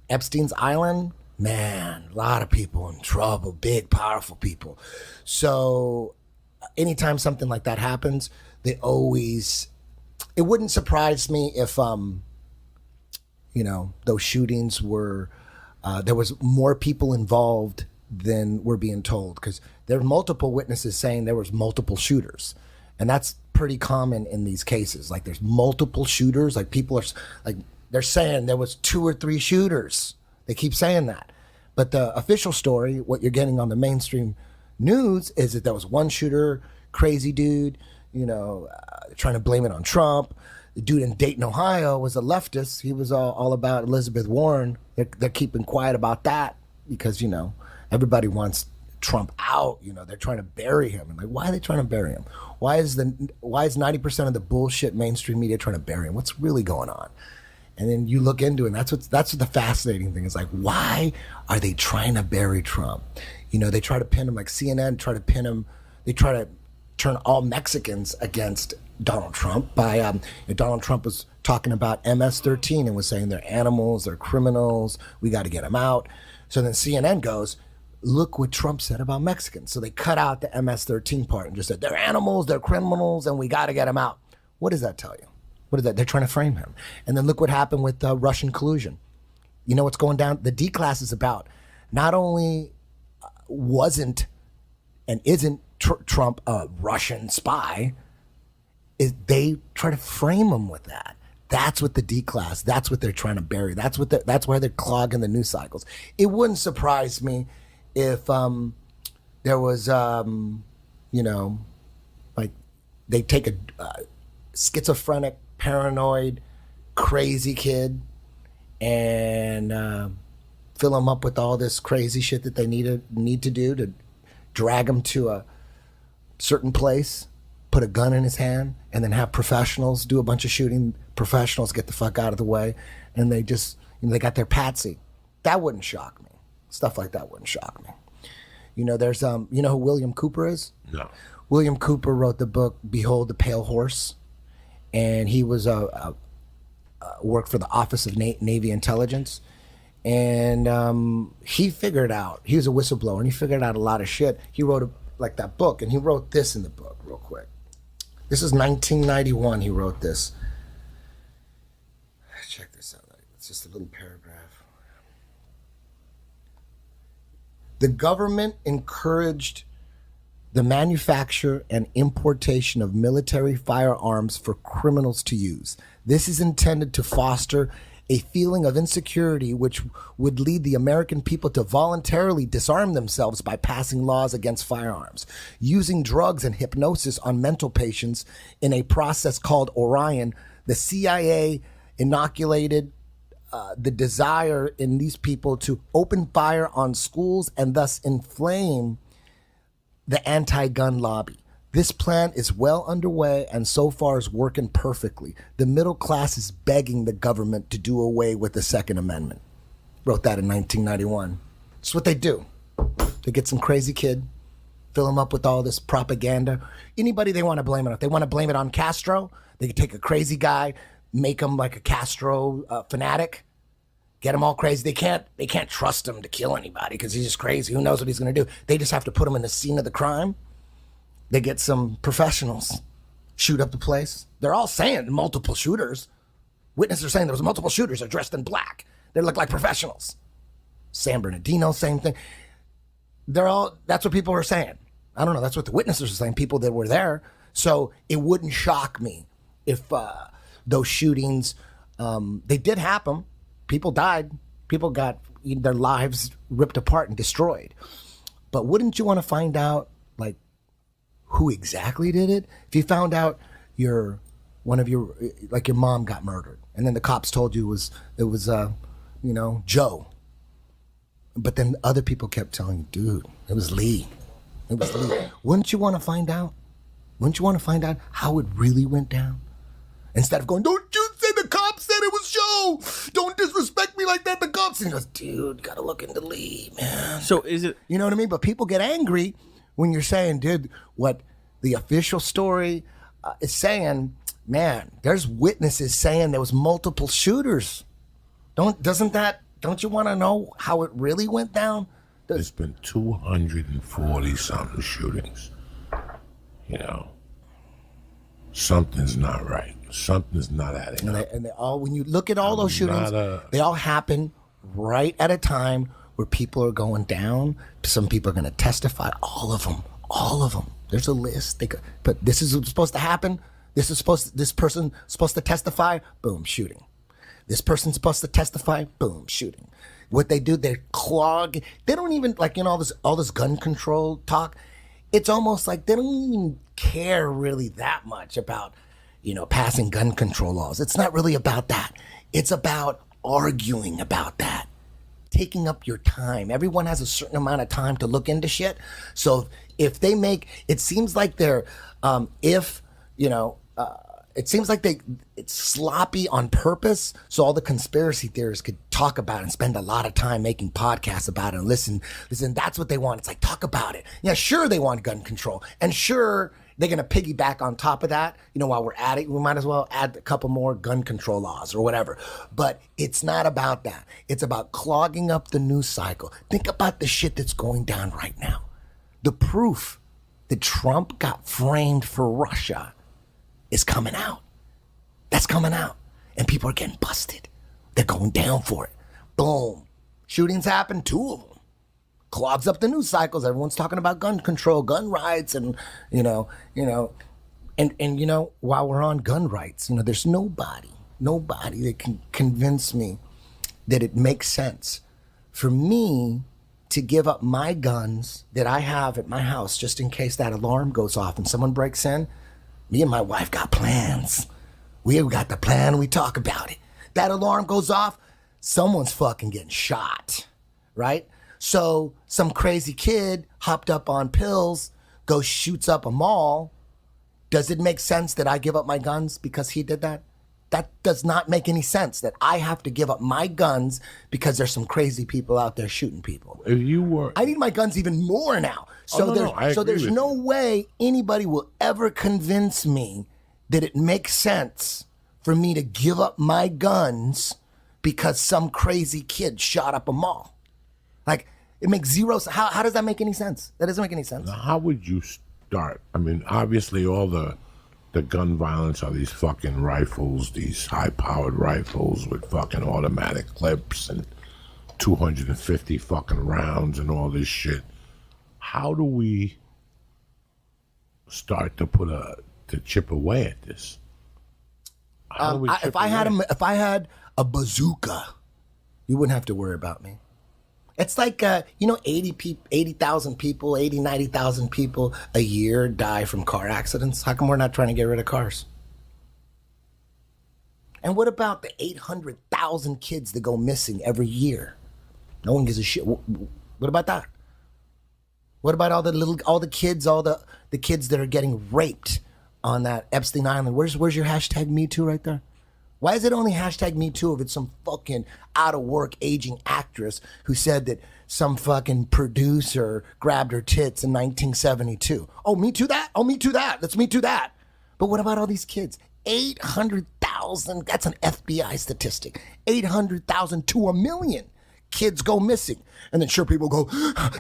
Epstein's Island. Man, a lot of people in trouble, big, powerful people. So anytime something like that happens, it wouldn't surprise me if, those shootings were, there was more people involved than we're being told. Because there are multiple witnesses saying there was multiple shooters. And that's pretty common in these cases. Like there's multiple shooters. Like people are, like they're saying there was 2 or 3 shooters. They keep saying that. But the official story, what you're getting on the mainstream news is that there was one shooter, crazy dude, trying to blame it on Trump. The dude in Dayton, Ohio was a leftist. He was all about Elizabeth Warren. They're keeping quiet about that because, everybody wants Trump out. They're trying to bury him. And like, why are they trying to bury him? Why is 90% of the bullshit mainstream media trying to bury him? What's really going on? And then you look into it, and that's what the fascinating thing is. Like, why are they trying to bury Trump? They try to pin him, like CNN try to pin him. They try to turn all Mexicans against Donald Trump by Donald Trump was talking about MS-13 and was saying they're animals, they're criminals, we got to get them out. So then CNN goes, look what Trump said about Mexicans. So they cut out the MS-13 part and just said they're animals, they're criminals, and we got to get them out. What does that tell you? What is that? They're trying to frame him. And then look what happened with Russian collusion. You know what's going down? The D class is about not only wasn't and isn't Trump a Russian spy, is they try to frame him with that. That's what the D class, that's what they're trying to bury. That's why they're clogging the news cycles. It wouldn't surprise me if there was, like they take a schizophrenic, paranoid, crazy kid and fill him up with all this crazy shit that they need to do to drag him to a certain place, put a gun in his hand, and then have professionals do a bunch of shooting. Professionals get the fuck out of the way, and they just they got their patsy. That wouldn't shock me. Stuff like that wouldn't shock me. There's who William Cooper is? No. William Cooper wrote the book Behold the Pale Horse, and he was worked for the Office of Navy Intelligence, and he figured out, he was a whistleblower, and he figured out a lot of shit. He wrote that book, and he wrote this in the book real quick. This is 1991. He wrote this. Check this out. It's just a little paragraph. The government encouraged the manufacture and importation of military firearms for criminals to use. This is intended to foster a feeling of insecurity which would lead the American people to voluntarily disarm themselves by passing laws against firearms, using drugs and hypnosis on mental patients in a process called Orion. The CIA inoculated the desire in these people to open fire on schools and thus inflame the anti-gun lobby. This plan is well underway and so far is working perfectly. The middle class is begging the government to do away with the Second Amendment. Wrote that in 1991. It's what they do. They get some crazy kid, fill him up with all this propaganda. Anybody they want to blame it on. If they want to blame it on Castro, they can take a crazy guy, make him like a Castro fanatic, get him all crazy. They can't trust him to kill anybody because he's just crazy. Who knows what he's going to do? They just have to put him in the scene of the crime. They get some professionals, shoot up the place. They're all saying multiple shooters. Witnesses are saying there was multiple shooters. They're dressed in black. They look like professionals. San Bernardino, same thing. That's what people are saying. I don't know. That's what the witnesses are saying, people that were there. So it wouldn't shock me if those shootings, they did happen. People died. People got their lives ripped apart and destroyed. But wouldn't you want to find out, like, who exactly did it? If you found out your mom got murdered, and then the cops told you it was Joe, but then other people kept telling you, dude, it was Lee. It was Lee. Wouldn't you want to find out? Wouldn't you want to find out how it really went down? Instead of going, don't you say the cops said it was Joe? no, don't disrespect me like that, the cops. And he goes, dude, gotta look into Lee, man. So is it? You know what I mean? But people get angry when you're saying, dude, what the official story is saying, man, there's witnesses saying there was multiple shooters. Don't you want to know how it really went down? There's been 240 something shootings. You know, something's not right. Something's not adding up. And they all, when you look at all those shootings, they all happen right at a time where people are going down. Some people are going to testify. All of them. There's a list. But this is what's supposed to happen. This person's supposed to testify. Boom, shooting. This person's supposed to testify. Boom, shooting. What they do, they clog. They don't even all this gun control talk. It's almost like they don't even care really that much about, passing gun control laws. It's not really about that. It's about arguing about that, taking up your time. Everyone has a certain amount of time to look into shit. So if they make, it seems like they're, it seems like it's sloppy on purpose, so all the conspiracy theorists could talk about it and spend a lot of time making podcasts about it and listen. That's what they want. It's like, talk about it. Yeah, sure, they want gun control. And sure, they're going to piggyback on top of that. While we're at it, we might as well add a couple more gun control laws or whatever. But it's not about that. It's about clogging up the news cycle. Think about the shit that's going down right now. The proof that Trump got framed for Russia is coming out. That's coming out. And people are getting busted. They're going down for it. Boom. Shootings happen, 2 of them. Clogs up the news cycles. Everyone's talking about gun control, gun rights, and while we're on gun rights, there's nobody that can convince me that it makes sense for me to give up my guns that I have at my house just in case that alarm goes off and someone breaks in. Me and my wife got plans. We got the plan. We talk about it. That alarm goes off, someone's fucking getting shot, right? So some crazy kid hopped up on pills, goes shoots up a mall. Does it make sense that I give up my guns because he did that? That does not make any sense, that I have to give up my guns because there's some crazy people out there shooting people. If you were, I need my guns even more now. So there's no way anybody will ever convince me that it makes sense for me to give up my guns because some crazy kid shot up a mall. Like, it makes zero. How does that make any sense? That doesn't make any sense. Now, how would you start? I mean, obviously, all the gun violence are these fucking rifles, these high-powered rifles with fucking automatic clips and 250 fucking rounds and all this shit. How do we start to chip away at this? If I had a bazooka, you wouldn't have to worry about me. It's like 80,000 people, 90,000 people a year die from car accidents. How come we're not trying to get rid of cars? And what about the 800,000 kids that go missing every year? No one gives a shit. What about that? What about all the kids that are getting raped on that Epstein Island? Where's your hashtag Me Too right there? Why is it only hashtag Me Too if it's some fucking out of work aging actress who said that some fucking producer grabbed her tits in 1972? Oh, Me Too that? Oh, Me Too that. Let's Me Too that. But what about all these kids? 800,000, that's an FBI statistic. 800,000 to 1 million kids go missing. And then sure, people go,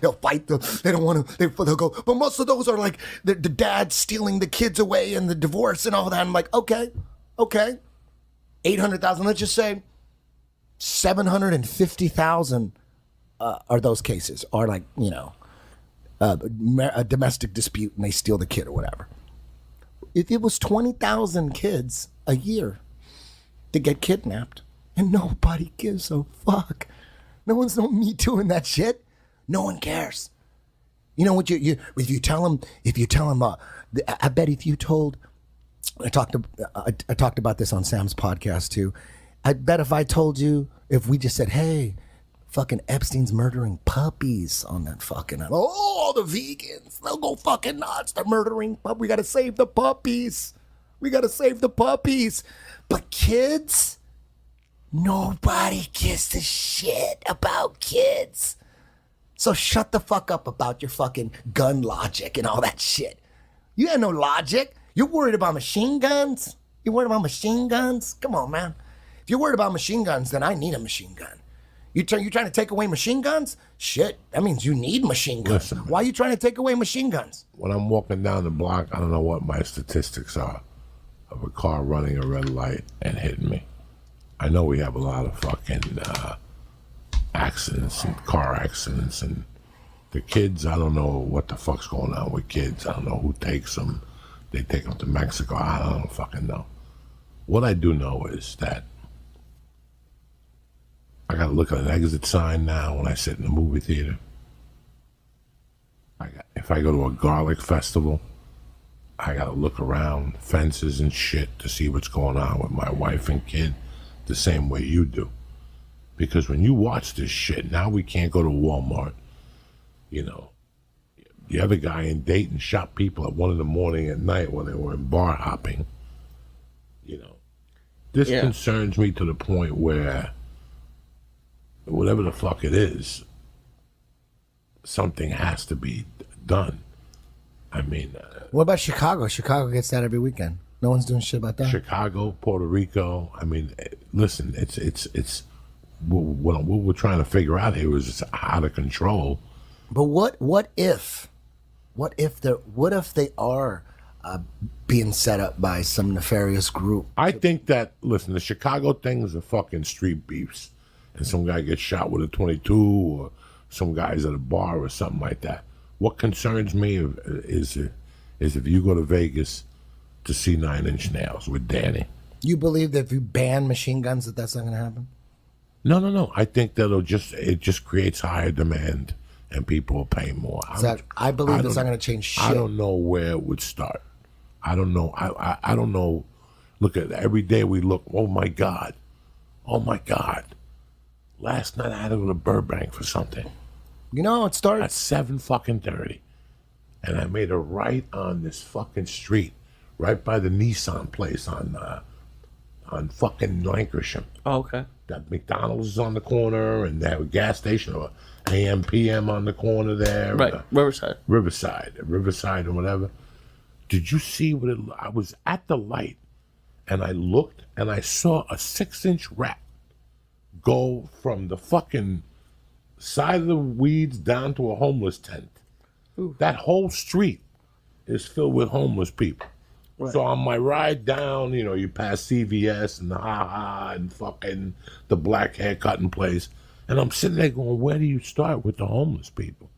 they'll fight them. They don't want to, they'll go, but most of those are like the dad stealing the kids away and the divorce and all that. I'm like, okay. 800,000, let's just say 750,000 are those cases, are like, a domestic dispute and they steal the kid or whatever. If it was 20,000 kids a year to get kidnapped and nobody gives a fuck, no one's no Me Tooing that shit. No one cares. You know what if you tell them, I bet if you told, I talked about this on Sam's podcast too. I bet if I told you, if we just said, hey, fucking Epstein's murdering puppies on that fucking, all the vegans, they'll go fucking nuts. They're murdering puppies. We got to save the puppies. But kids, Nobody gives a shit about kids. So shut the fuck up about your fucking gun logic and all that shit. You have no logic. You're worried about machine guns? You worried about machine guns? Come on, man. If you're worried about machine guns, then I need a machine gun. You trying to take away machine guns? Shit, that means you need machine guns. Listen, why are you trying to take away machine guns? When I'm walking down the block, I don't know what my statistics are of a car running a red light and hitting me. I know we have a lot of fucking accidents and car accidents, and the kids, I don't know what the fuck's going on with kids. I don't know who takes them. They take them to Mexico. I don't fucking know. What I do know is that I gotta look at an exit sign now when I sit in the movie theater. If I go to a garlic festival, I gotta look around fences and shit to see what's going on with my wife and kid the same way you do. Because when you watch this shit, now we can't go to Walmart. You know, the other guy in Dayton shot people at 1 a.m. at night when they were in bar hopping. You know, this concerns me to the point where whatever the fuck it is, something has to be done. I mean, what about Chicago? Chicago gets that every weekend. No one's doing shit about that. Chicago, Puerto Rico. I mean, listen, it's what we're trying to figure out here is it's out of control. But what if they are being set up by some nefarious group? I think that, listen, the Chicago thing is a fucking street beefs, and some guy gets shot with a 22, or some guy's at a bar or something like that. What concerns me is if you go to Vegas to see 9 Inch Nails with Danny. You believe that if you ban machine guns that's not going to happen? No. I think that it just creates higher demand and people will pay more. I believe it's not going to change shit. I don't know where it would start. I don't know. I don't know. Look at every day we look. Oh my God. Last night I had to go to Burbank for something. You know, it started at 7:30, and I made a right on this fucking street, right by the Nissan place on fucking Lancashire. Oh, okay. That McDonald's is on the corner, and they have a gas station or AM PM on the corner there. Right, Riverside, or whatever. Did you see what I was at the light, and I looked, and I saw a 6-inch rat go from the fucking side of the weeds down to a homeless tent. Ooh. That whole street is filled with homeless people. Right. So on my ride down, you know, you pass CVS and the Ha-Ha and fucking the black haircutting place. And I'm sitting there going, where do you start with the homeless people?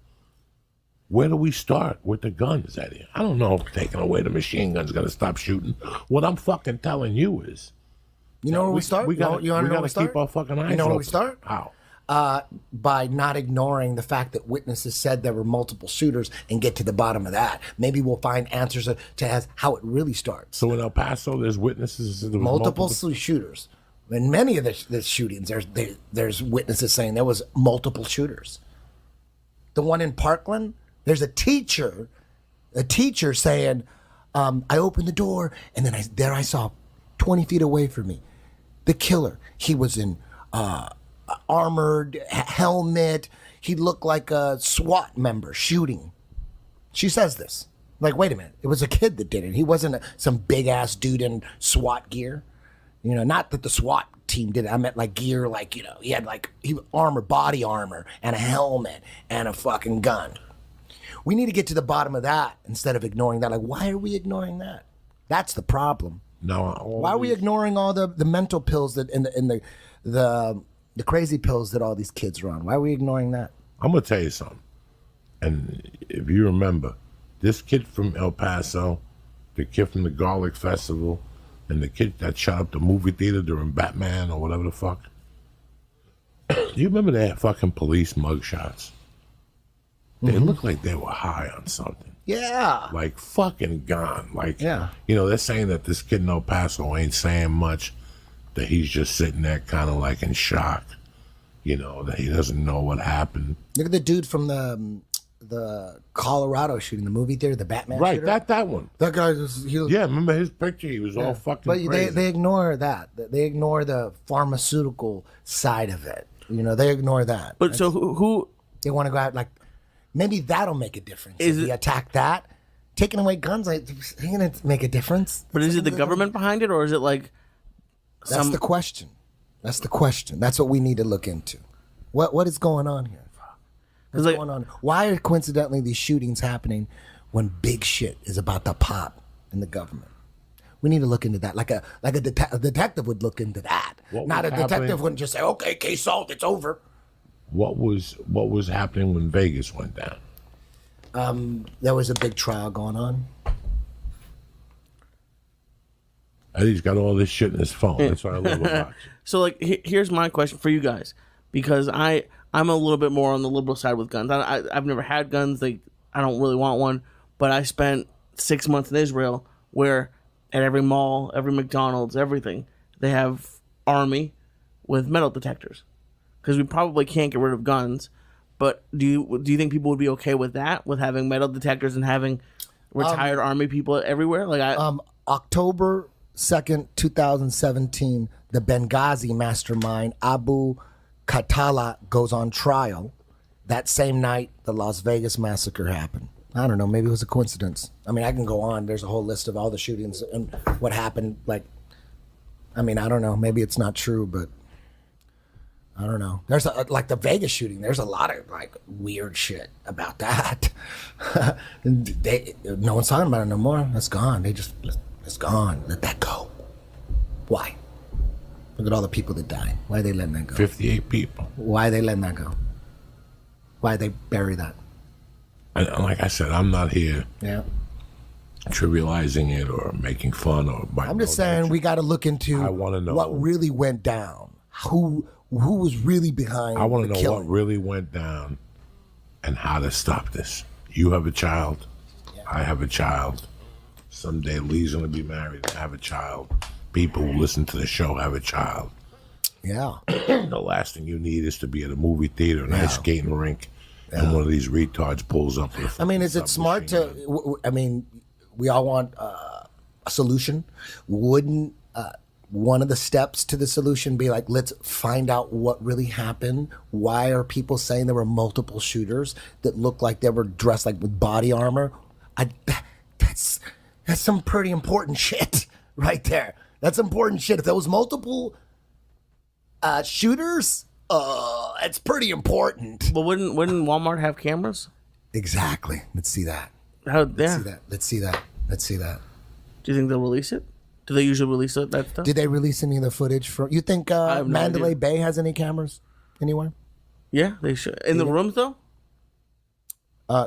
Where do we start with the guns, Eddie? I don't know if taking away the machine gun's going to stop shooting. What I'm fucking telling you is... You know where we start? We got to keep our fucking eyes open. You know where we start? How? By not ignoring the fact that witnesses said there were multiple shooters and get to the bottom of that. Maybe we'll find answers to how it really starts. So in El Paso, there's witnesses. There was multiple shooters. In many of the shootings, there's witnesses saying there was multiple shooters. The one in Parkland, there's a teacher saying, I opened the door and then I saw 20 feet away from me, the killer. He was in armored helmet. He looked like a SWAT member shooting. She says this. Like, wait a minute. It was a kid that did it. He wasn't some big ass dude in SWAT gear. You know, not that the SWAT team did it. I meant like gear, like, you know, he had body armor and a helmet and a fucking gun. We need to get to the bottom of that instead of ignoring that. Like, why are we ignoring that? That's the problem. No. Why are we ignoring all the mental pills that and the crazy pills that all these kids are on? Why are we ignoring that? I'm gonna tell you something. And if you remember, this kid from El Paso, the kid from the Garlic Festival, and the kid that shot up the movie theater during Batman or whatever the fuck. Do you remember their fucking police mugshots? They looked like they were high on something. Yeah. Like fucking gone. Like, yeah. You know, they're saying that this kid in El Paso ain't saying much, that he's just sitting there kind of like in shock. You know, that he doesn't know what happened. Look at the dude from the the Colorado shooting, the movie theater, the Batman Right, shooter. that one. That guy just Yeah, remember his picture? He was all fucking But crazy. they ignore that. They ignore the pharmaceutical side of it. They ignore that. But so who They want to go out maybe that'll make a difference. Is if we it- attack that, taking away guns, ain't gonna make a difference. But is it the government behind it, or is it like That's the question. That's the question. That's what we need to look into. What is going on here? What's like- going on? Why are coincidentally these shootings happening when big shit is about to pop in the government? We need to look into that. Like a detective would look into that. What Not a was detective happening? wouldn't just say, "Okay, case solved, it's over." What was happening when Vegas went down? There was a big trial going on. Eddie's got all this shit in his phone. That's what I love about you. so? Like, here's my question for you guys, because I'm a little bit more on the liberal side with guns. I've never had guns. Like, I don't really want one. But I spent 6 months in Israel, where at every mall, every McDonald's, everything, they have army with metal detectors. Because we probably can't get rid of guns. But do you think people would be okay with that, with having metal detectors and having retired army people everywhere? Like October 2nd, 2017, the Benghazi mastermind Abu Khatala goes on trial. That same night, the Las Vegas massacre happened. I don't know, maybe it was a coincidence. I mean, I can go on. There's a whole list of all the shootings and what happened. Like, I mean, I don't know. Maybe it's not true, but I don't know. There's like the Vegas shooting. There's a lot of like weird shit about that. No one's talking about it no more. It's gone. It's gone. Let that go. Why? Look at all the people that died. Why are they letting that go? 58 people. Why are they letting that go? Why they bury that? And like I said, I'm not here Yeah. trivializing it or making fun or. I'm just saying we got to look into I wanna know. what really went down. Who was really behind I want the to know killing. what really went down and how to stop this. You have a child. I have a child. Someday Lee's going to be married and have a child. People who listen to the show have a child. Yeah. The last thing you need is to be at a movie theater, an ice skating rink, and one of these retards pulls up with a I mean, is it smart to? I mean, we all want a solution. Wouldn't one of the steps to the solution be like, let's find out what really happened? Why are people saying there were multiple shooters that looked like they were dressed like with body armor? That's some pretty important shit right there. That's important shit. If there was multiple shooters, it's pretty important. But wouldn't Walmart have cameras? Exactly. Let's see that. How? Let's Yeah. see that. Let's see that. Let's see that. Do you think they'll release it? Do they usually release that stuff? Did they release any of the footage from? You think have no Mandalay idea. Bay has any cameras anywhere? Yeah, they should. In the rooms though.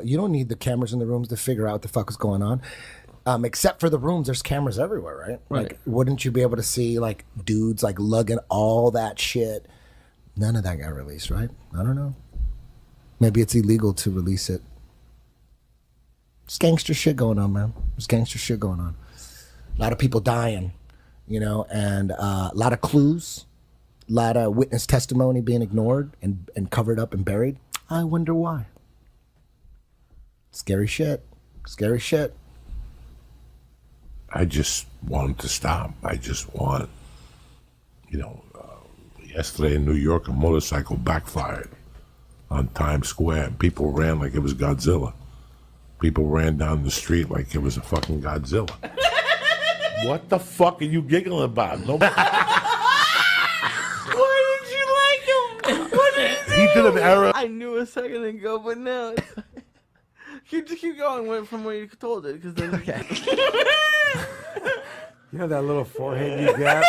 You don't need the cameras in the rooms to figure out what the fuck is going on. Except for the rooms, there's cameras everywhere, right? Right. Like, wouldn't you be able to see like dudes like lugging all that shit? None of that got released, right? I don't know. Maybe it's illegal to release it. There's gangster shit going on, man. There's gangster shit going on. A lot of people dying, and a lot of clues, a lot of witness testimony being ignored and covered up and buried. I wonder why. Scary shit. Scary shit. I just want them to stop. I just want, yesterday in New York, a motorcycle backfired on Times Square, and people ran like it was Godzilla. People ran down the street like it was a fucking Godzilla. What the fuck are you giggling about? Nobody. Why did you like him? What did He did an error. I knew a second ago, but now keep going from where you told it, because then You know that little forehead you got?